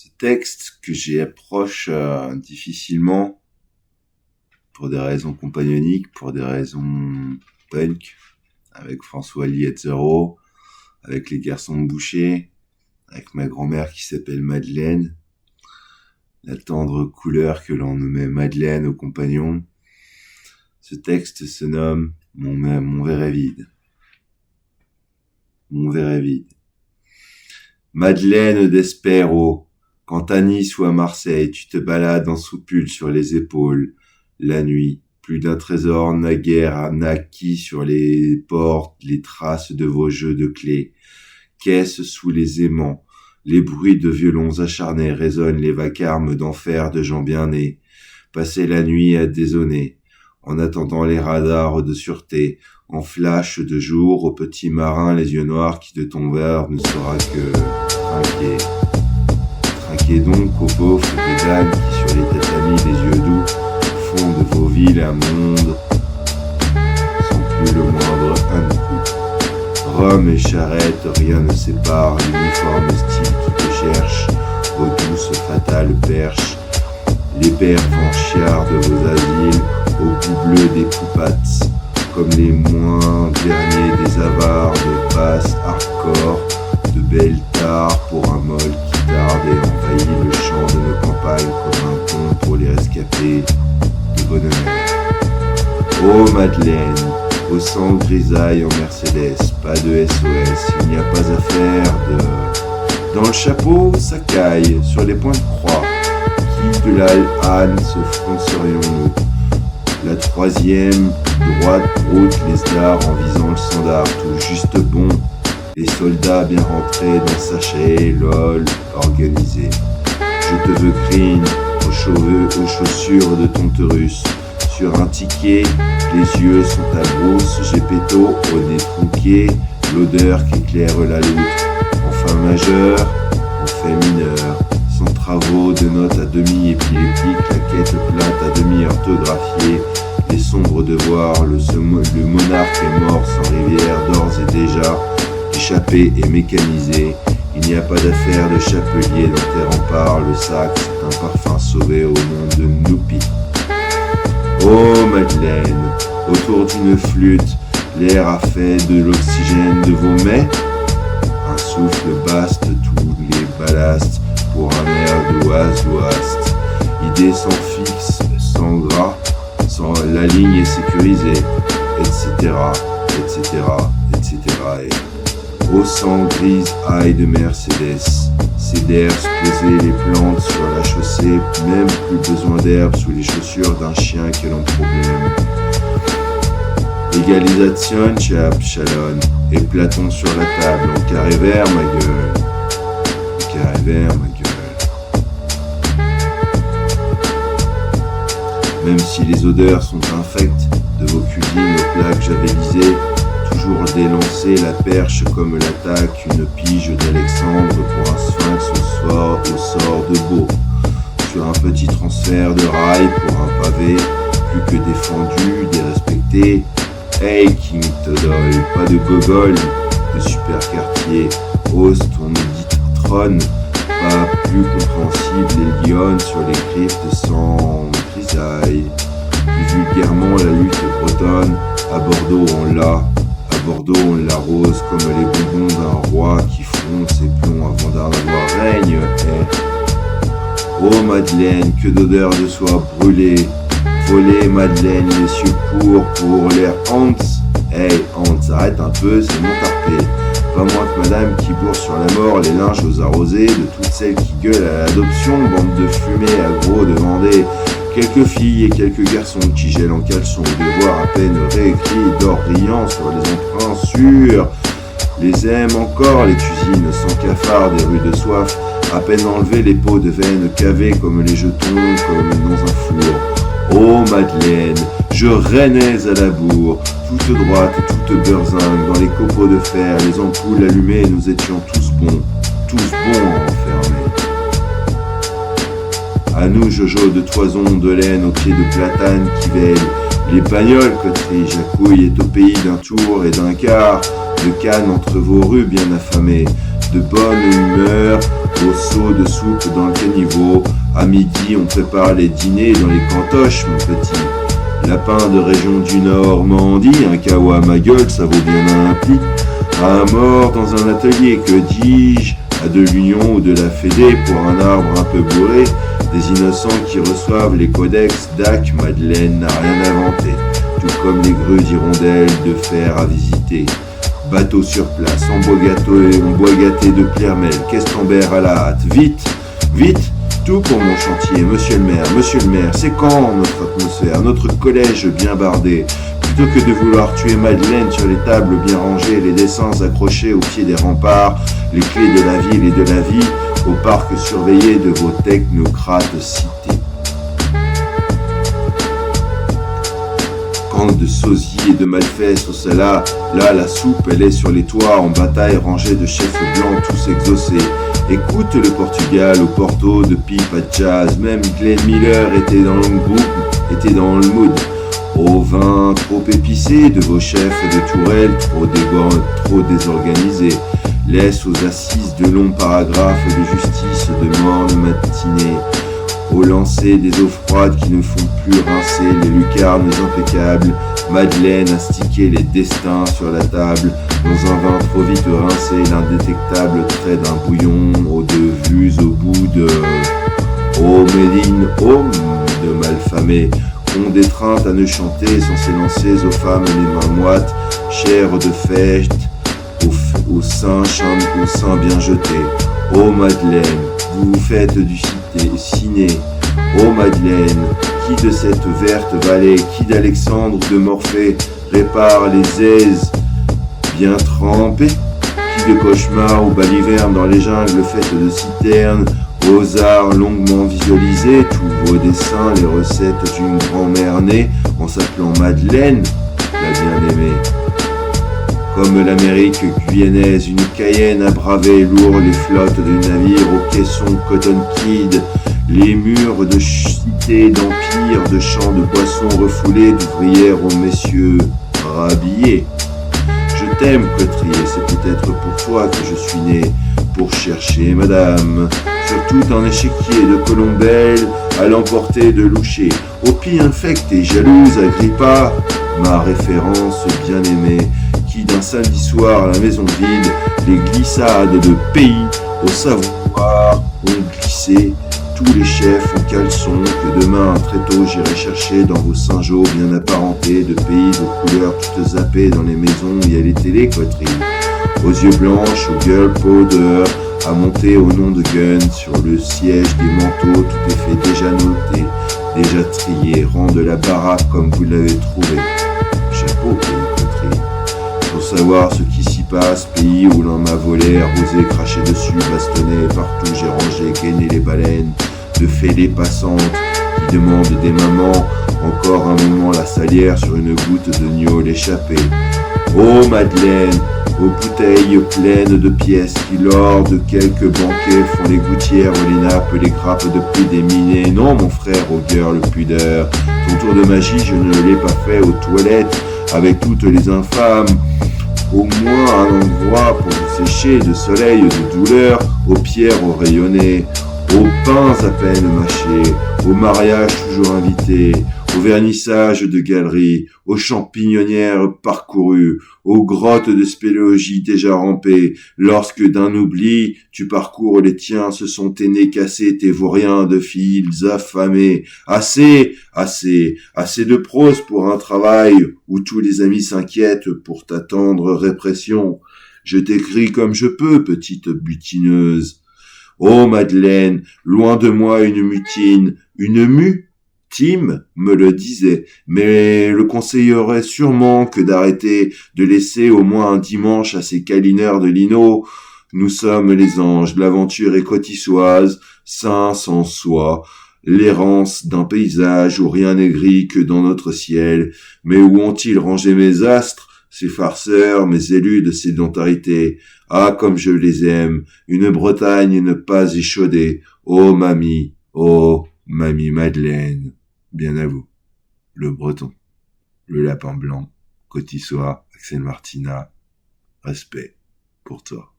Ce texte que j'approche difficilement pour des raisons compagnoniques, pour des raisons punk, avec François Lietzerow, avec les garçons de Boucher, avec ma grand-mère qui s'appelle Madeleine, la tendre couleur que l'on nommait Madeleine aux compagnons. Ce texte se nomme Mon verre est vide. Mon verre est vide. Madeleine d'Espero, quand à Nice ou à Marseille, tu te balades en soupule sur les épaules, la nuit, plus d'un trésor naguère naquit sur les portes, les traces de vos jeux de clés. Qu'est-ce sous les aimants? Les bruits de violons acharnés résonnent les vacarmes d'enfer de gens bien nés. Passer la nuit à désonner, en attendant les radars de sûreté, en flash de jour, au petit marin les yeux noirs qui de ton verre ne sera que trinquer. Trinquez donc aux pauvres de dames qui sur les tatamis les yeux doux font de vos villes un monde sans plus le moindre un-coup. Rome et charrette, rien ne sépare l'uniforme style qui te cherche aux douces fatales perches, les pères vanchards de vos asiles, au bout bleu des poupates, comme les moins derniers des avares de basse hardcore, de belles tares pour un molle qui tarde et envahit le champ de nos campagnes comme un pont pour les rescapés de bonheur. Oh Madeleine, au sang grisaille en Mercedes, pas de SOS, il n'y a pas à faire de... Dans le chapeau, ça caille, sur les points de croix, qui de la Anne se froncerions-nous? La troisième, droite, broute les dards en visant le standard, tout juste bon, les soldats bien rentrés dans sachet, lol, organisé. Je te veux green, aux chaussures de ton Taurus. Sur un ticket, les yeux sont à brousse, j'ai péto au nez tronqué, l'odeur qu'éclaire la loutre. En fa majeur, en fait mineur, sans travaux de notes à demi épileptiques, la quête plate à demi orthographiée, les sombres devoirs, le monarque est mort sans rivière d'ores et déjà, échappé et mécanisé. Il n'y a pas d'affaire de chapelier dans tes remparts, le sac c'est un parfum sauvé au nom de Noupi. Oh Madeleine, autour d'une flûte, l'air a fait de l'oxygène de vos mets. Un souffle baste tous les ballasts pour un air d'oise-ouast. Idée sans fixe, sans gras, sans la ligne est sécurisée, etc., etc., etc. Et au sang grise aille de Mercedes, Céders poser les plantes sur la chaussée, même plus besoin d'herbe sous les chaussures d'un chien que l'on problème. Égalisation, chap, chalonne, et Platon sur la table, en carré vert, ma gueule. En carré vert, ma gueule. Même si les odeurs sont infectes de vos cuisines aux plats que j'avais lisés, toujours délancer la perche comme l'attaque une pige d'Alexandre pour un sphinx au sort de beau. Sur un petit transfert de rail pour un pavé, plus que défendu, dérespecté. Hey King Todol, pas de gogol, de super quartier, hausse ton édite trône, pas plus compréhensible les lionnes sur les griffes de sang grisaille. Plus vulgairement la lutte bretonne, à Bordeaux on l'arrose comme les bonbons d'un roi qui fronde ses plombs avant d'en avoir règne. Oh Madeleine, que d'odeur de soie brûlée. Volez Madeleine, messieurs courent pour l'air Hans. Hey Hans, arrête un peu, c'est mon tarpé. Pas moins que madame qui bourre sur la mort les linges aux arrosés de toutes celles qui gueulent à l'adoption, bande de fumée à gros de Vendée. Quelques filles et quelques garçons qui gèlent en caleçon, devoirs à peine réécrits, d'or riant sur les emprunts sûrs. Les aiment encore les cuisines sans cafard des rues de soif, à peine enlever les pots de veine cavés comme les jetons, comme dans un four. Oh Madeleine, je rennais à la bourre, toute droite et toute beurzingue, dans les copeaux de fer, les ampoules allumées, nous étions tous bons enfermés. À nous Jojo de toison, de laine, aux pieds de platane qui veillent, Les bagnoles, coterie, Jacouille est au pays d'un tour et d'un quart, de Cannes entre vos rues bien affamées, de bonne humeur, au seau de soupe dans le caniveau. À midi, on prépare les dîners dans les cantoches, mon petit. Lapin de région du Normandie, un kawa à ma gueule, ça vaut bien un pli. Un mort dans un atelier, que dis-je, à de l'Union ou de la Fédé pour un arbre un peu bourré. Des innocents qui reçoivent les codex d'Ac, Madeleine n'a rien inventé, tout comme les grues d'hirondelles de fer à visiter. Bateau sur place, emboîté de Clermel, Questembert à la hâte. Vite, vite, tout pour mon chantier, monsieur le maire, c'est quand notre atmosphère, notre collège bien bardé? Plutôt que de vouloir tuer Madeleine sur les tables bien rangées, les dessins accrochés au pied des remparts, les clés de la ville et de la vie, au parc surveillé de vos technocrates cités. Camp de sosies et de malfaits au cela, là la soupe elle est sur les toits en bataille rangée de chefs blancs tous exaucés. Écoute le Portugal au Porto de pipe à jazz, même Glenn Miller était dans le groupe, était dans le mood. Au vin trop épicé de vos chefs de tourelle, trop désorganisés, laisse aux assises de longs paragraphes de justice de morne matinée. Au lancer des eaux froides qui ne font plus rincer les lucarnes impeccables, Madeleine a stické les destins sur la table, dans un vin trop vite rincé, l'indétectable trait d'un bouillon aux deux vues au bout de Oh Méline, homme de malfamé, on d'étreinte à ne chanter sans s'élancer aux femmes les mains moites, chair de fête, au sein bien jeté. Oh Madeleine, vous vous faites du ciné. Oh Madeleine, qui de cette verte vallée, qui d'Alexandre de Morphée répare les aises bien trempées, qui de cauchemar ou baliverne dans les jungles faites de citernes, aux arts longuement visualisés, tous vos dessins, les recettes d'une grand-mère née en s'appelant Madeleine, la bien-aimée. Comme l'Amérique guyanaise, une Cayenne à braver lourd les flottes de navires aux caissons Cotton Kid, les murs de cités d'empire, de champs de poissons refoulés, d'ouvrières aux messieurs rhabillés. Je t'aime, coterie, et c'est peut-être pour toi que je suis né, pour chercher madame, sur tout un échiquier de colombelles, à l'emporter de loucher, au pied infecte et jalouse Agrippa, ma référence bien-aimée, qui d'un samedi soir à la maison vide, les glissades de pays au savoir ont glissé, tous les chefs en caleçon que demain très tôt j'irai chercher dans vos Saint-Jean bien apparentés de pays de couleurs toutes zappées dans les maisons où il y a les télécoteries, aux yeux blanches, aux gueules powder, à monter au nom de Gun sur le siège des manteaux, tout est fait déjà noté, déjà trié, rang de la baraque comme vous l'avez trouvé. Chapeau pour une coterie. Pour savoir ce qui s'y passe, pays où l'on m'a volé, arrosé, craché dessus, bastonné, partout j'ai rangé, gainé les baleines, de fêlées passantes, qui demandent des mamans, encore un moment la salière sur une goutte de gnôle échappée. Oh Madeleine, aux bouteilles pleines de pièces qui lors de quelques banquets font les gouttières, les nappes, les grappes de prix déminées. Non mon frère, au girl pudeur, ton tour de magie je ne l'ai pas fait aux toilettes avec toutes les infâmes. Au moins un endroit pour vous sécher de soleil, de douleur, aux pierres aux rayonnés, aux pains à peine mâchés, aux mariages toujours invités, aux vernissages de galeries, aux champignonnières parcourues, aux grottes de spéléologie déjà rampées, lorsque d'un oubli, tu parcours les tiens, se sont tes nez cassés, tes vauriens de fils affamés. Assez de prose pour un travail où tous les amis s'inquiètent pour ta tendre répression. Je t'écris comme je peux, petite butineuse. Oh Madeleine, loin de moi une mutine, une mue? Tim me le disait, mais le conseillerait sûrement que d'arrêter, de laisser au moins un dimanche à ces câlineurs de lino. Nous sommes les anges, l'aventure est cotissoise, saint sans soi, l'errance d'un paysage où rien n'est gris que dans notre ciel. Mais où ont-ils rangé mes astres, ces farceurs, mes élus de sédentarité? Ah, comme je les aime, une Bretagne ne pas échaudée. Oh mamie Madeleine. Bien à vous, le breton. le lapin blanc, Cotissois, Axel Martina, respect pour toi.